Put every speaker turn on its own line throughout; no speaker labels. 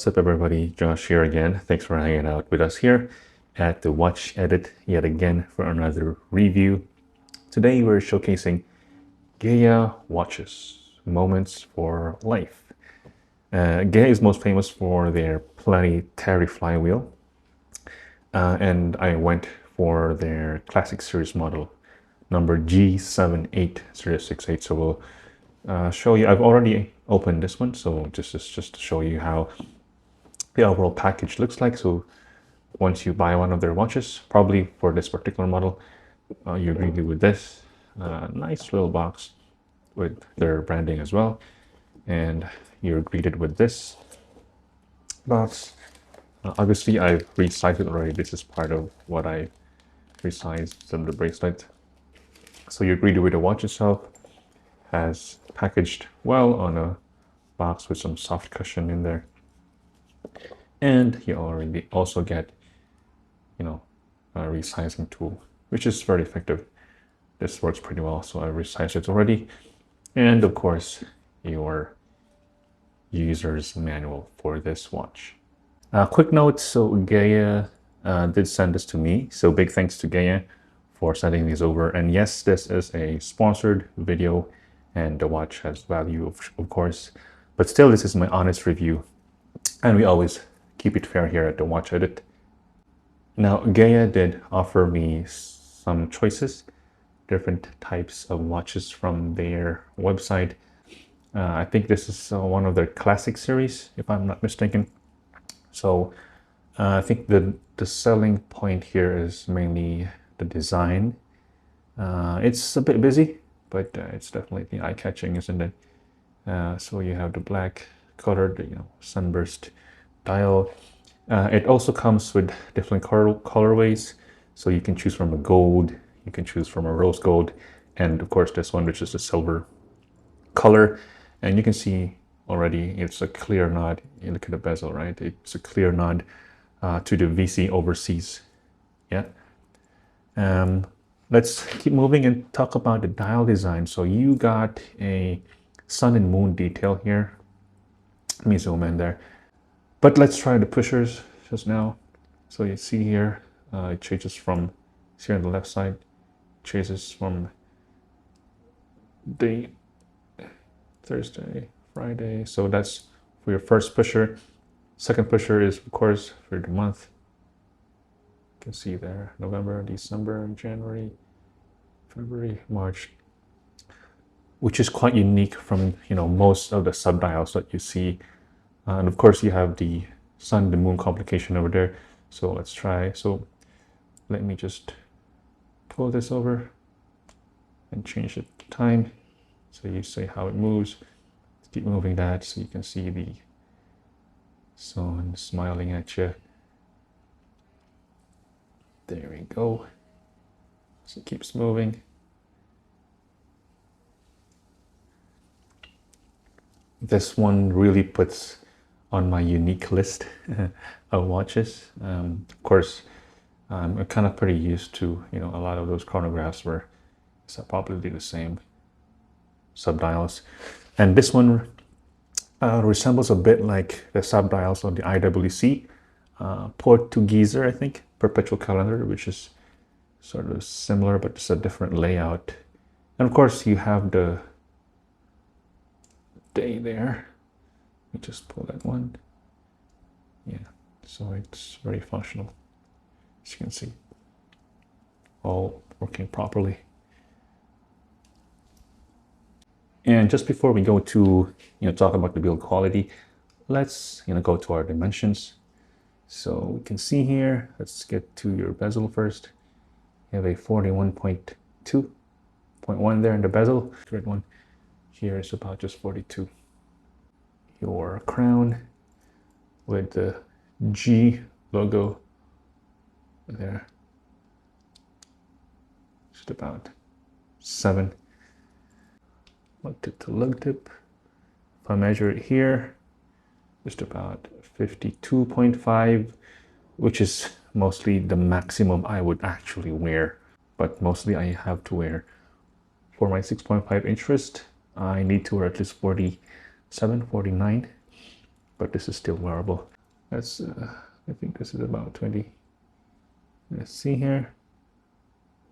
What's up everybody, Josh here again. Thanks for hanging out with us here at the Watch Edit yet again for another review. Today we're showcasing Geya watches, moments for life. Geya is most famous for their planetary flywheel, and I went for their classic series model number G78068. So we'll show you. I've already opened this one, so just to show you how the overall package looks like. So once you buy one of their watches, probably for this particular model, you're greeted with this nice little box with their branding as well, and you're greeted with this box. Obviously I've resized it already. This is part of what I resized the bracelet. So you're greeted with the watch itself, has packaged well on a box with some soft cushion in there, and you already also get, you know, a resizing tool, which is very effective. This works pretty well, so I resized it already. And of course your user's manual for this watch. Quick note, so Geya did send this to me, so big thanks to Geya for sending these over. And yes, this is a sponsored video and the watch has value, of course, but still this is my honest review, and we always keep it fair here at the Watch Edit. Now Geya did offer me some choices, different types of watches from their website. I think this is one of their classic series, if I'm not mistaken. So I think the selling point here is mainly the design. It's a bit busy, but it's definitely eye-catching, isn't it? So you have the black colored, sunburst dial. It also comes with different colorways, so you can choose from a gold, you can choose from a rose gold, and of course this one, which is a silver color. And you can see already it's a clear nod. You look at the bezel, right? It's a clear nod to the VC overseas. Yeah. Let's keep moving and talk about the dial design. So you got a sun and moon detail here. Let me zoom in there. But let's try the pushers just now. So you see here, it changes from, here on the left side, changes from day, Thursday, Friday. So that's for your first pusher. Second pusher is, of course, for the month. You can see there, November, December, January, February, March, which is quite unique from, most of the sub-dials that you see. And of course you have the sun, the moon complication over there. So let's try. So let me just pull this over and change the time. So you see how it moves. Let's keep moving that so you can see the sun smiling at you. There we go. So it keeps moving. This one really puts on my unique list of watches. Of course, I'm kind of pretty used to, a lot of those chronographs where it's probably the same sub-dials. And this one resembles a bit like the sub-dials on the IWC Portugueser, I think, perpetual calendar, which is sort of similar, but it's a different layout. And of course you have the day there. Let me just pull that one. Yeah, so it's very functional, as you can see, all working properly. And just before we go to talk about the build quality, let's go to our dimensions. So we can see here, let's get to your bezel first. You have a 41.2.1 there in the bezel. Red one here is about just 42. Your crown with the G logo there, just about 7. Lug tip to lug tip. If I measure it here, just about 52.5, which is mostly the maximum I would actually wear, but mostly I have to wear, for my 6.5 inch wrist, I need to wear at least 47, 49, but this is still wearable. That's I think this is about 20. Let's see here.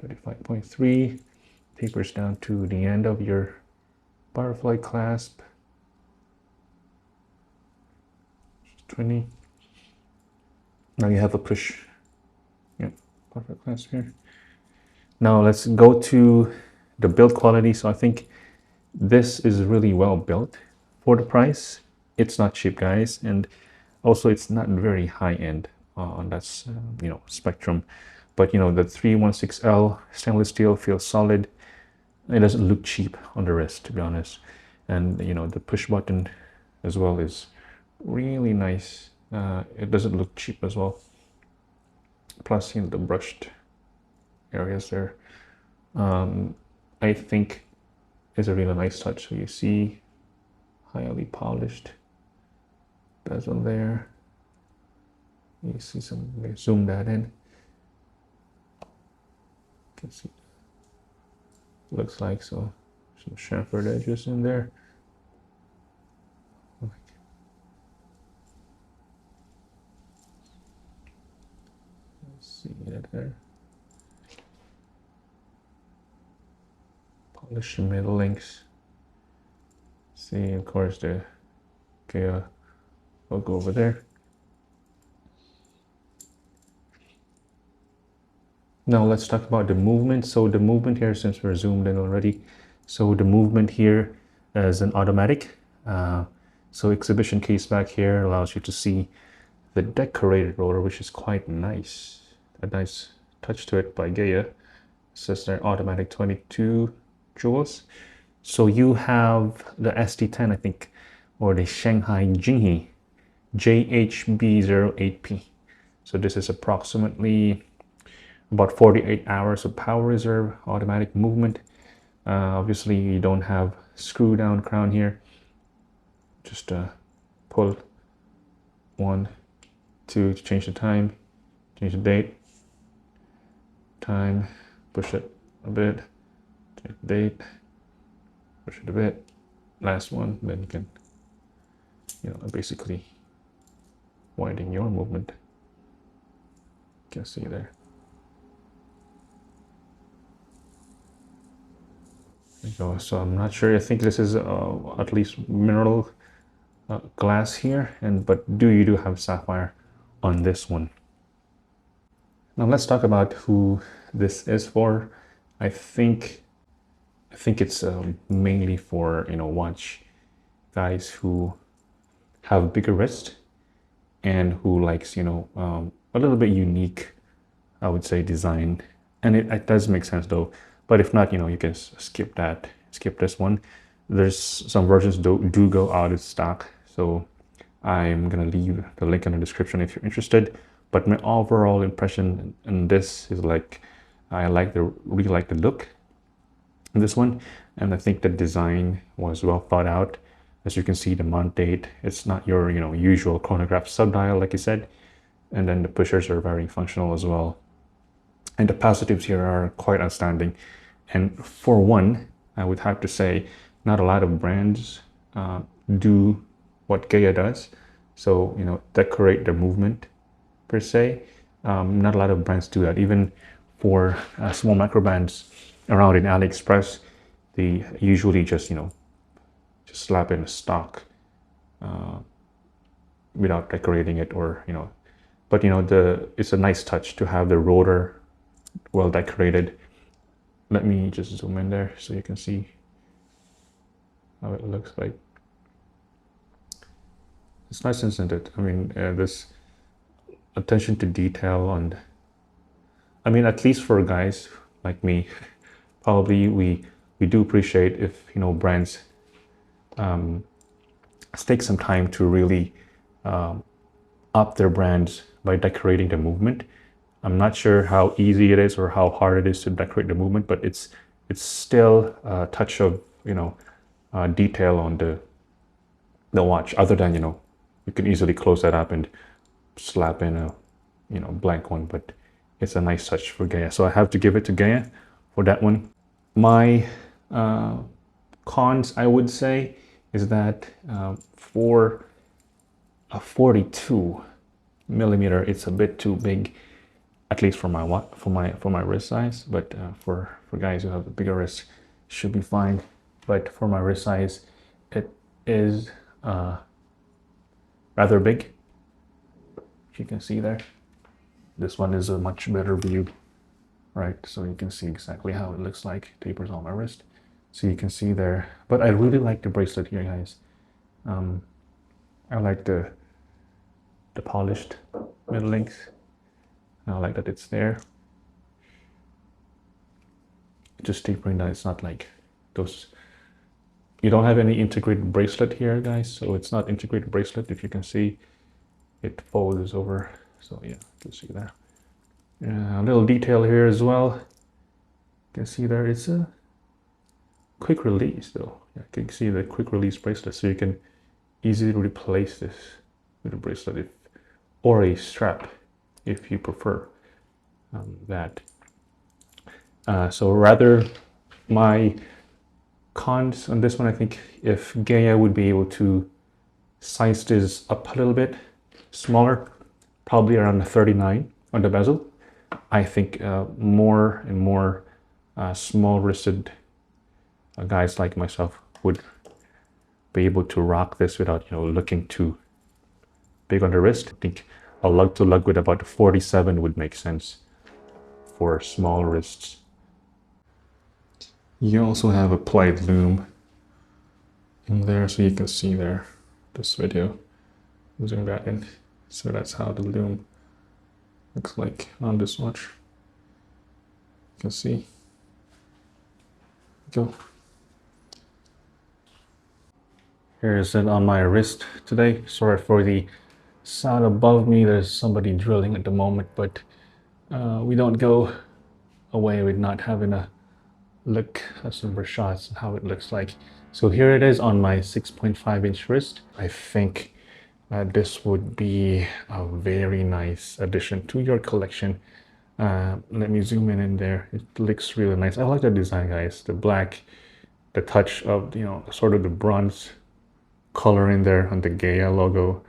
35.3 tapers down to the end of your butterfly clasp. 20. Now you have a push. Yep, butterfly clasp here. Now let's go to the build quality. So I think this is really well built for the price. It's not cheap, guys, and also it's not very high end on that spectrum. But the 316L stainless steel feels solid. It doesn't look cheap on the wrist, to be honest. And the push button as well is really nice. It doesn't look cheap as well. Plus, the brushed areas there, I think is a really nice touch. So you see highly polished bezel there. You see some, zoom that in. You can see looks like so some chamfered edges in there. Let's see that there. Polish the middle links. See, of course, the Geya logo over there. Now let's talk about the movement. So the movement here, since we're zoomed in already, so the movement here is an automatic. So exhibition case back here allows you to see the decorated rotor, which is quite nice. A nice touch to it by Geya. It says there automatic 22 joules. So you have the ST10, I think, or the Shanghai Jinghe JHB08P. So this is approximately about 48 hours of power reserve, automatic movement. Obviously, you don't have screw down crown here. Just pull 1, 2 to change the time, change the date, time, push it a bit, change the date, push it a bit, last one, then you can, basically winding your movement. You can see there. There you go. So I'm not sure. I think this is at least mineral glass here, but you do have sapphire on this one. Now let's talk about who this is for. I think it's mainly for watch guys who have bigger wrist and who likes a little bit unique, I would say, design. And it does make sense though. But if not, you can skip this one. There's some versions do go out of stock. So I'm gonna leave the link in the description if you're interested. But my overall impression in this is I really like the look in this one. And I think the design was well thought out. As you can see, the mount date, it's not your usual chronograph subdial, like you said. And then the pushers are very functional as well. And the positives here are quite outstanding. And for one, I would have to say, not a lot of brands do what Geya does. So, decorate their movement per se. Not a lot of brands do that. Even for small micro brands around in AliExpress, they usually just slap in a stock without decorating it, or but it's a nice touch to have the rotor well decorated. Let me just zoom in there so you can see how it looks like. It's nice, isn't it? I mean, this attention to detail, and I mean, at least for guys like me, probably we do appreciate if brands take some time to really up their brands by decorating the movement. I'm not sure how easy it is or how hard it is to decorate the movement, but it's still a touch of detail on the watch. Other than you can easily close that up and slap in a blank one, but it's a nice touch for Geya. So I have to give it to Geya for that one. My cons, I would say, is that for a 42, millimeter. It's a bit too big, at least for my wrist size. But for guys who have a bigger wrist, should be fine. But for my wrist size, it is rather big. As you can see there, this one is a much better view, right? So you can see exactly how it looks like. Tapers on my wrist, so you can see there. But I really like the bracelet here, guys. I like the polished middle links. I like that it's there. Just tapering down. It's not like those. You don't have any integrated bracelet here, guys. So it's not integrated bracelet. If you can see, it folds over. So yeah, you can see there. A little detail here as well. You can see there. It's a quick release, though. You can see the quick release bracelet, so you can easily replace this with a bracelet or a strap if you prefer that. So rather, my cons on this one, I think if Geya would be able to size this up a little bit smaller, probably around 39 on the bezel, I think more and more small-wristed guys like myself would be able to rock this without, looking too big on the wrist. I think a lug to lug with about 47 would make sense for small wrists. You also have a plied loom in there, so you can see there this video. Zoom that in. So that's how the loom looks like on this watch. You can see. Go. Here's it on my wrist today. Sorry for the sound above me. There's somebody drilling at the moment, but we don't go away with not having a look at some shots how it looks like. So here it is on my 6.5-inch wrist. I think this would be a very nice addition to your collection. Let me zoom in there. It looks really nice. I like the design, guys. The black, the touch of sort of the bronze color in there on the Geya logo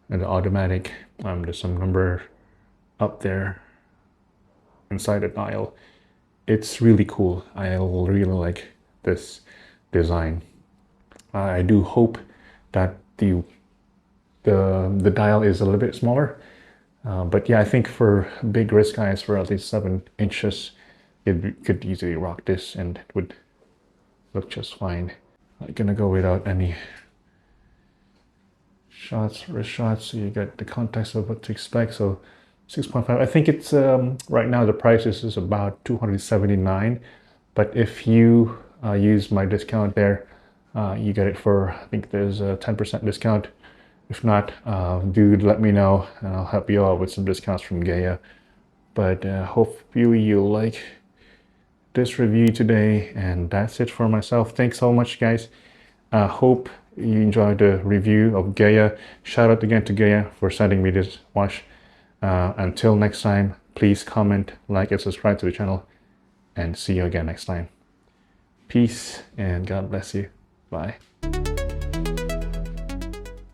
and the automatic. There's some number up there inside the dial. It's really cool. I really like this design. I do hope that the dial is a little bit smaller, but yeah, I think for big wrist guys, for at least 7 inches, it could easily rock this and it would look just fine. I'm gonna go without any wrist shots, so you get the context of what to expect. So 6.5, I think it's right now the price is about $279, but if you use my discount there, you get it for, I think there's a 10% discount. If not, dude, let me know and I'll help you out with some discounts from Geya. But hopefully you'll like this review today, and that's it for myself. Thanks so much, guys. Hope you enjoyed the review of Geya. Shout out again to Geya for sending me this watch. Until next time, please comment, like, and subscribe to the channel, and see you again next time. Peace and God bless you. Bye.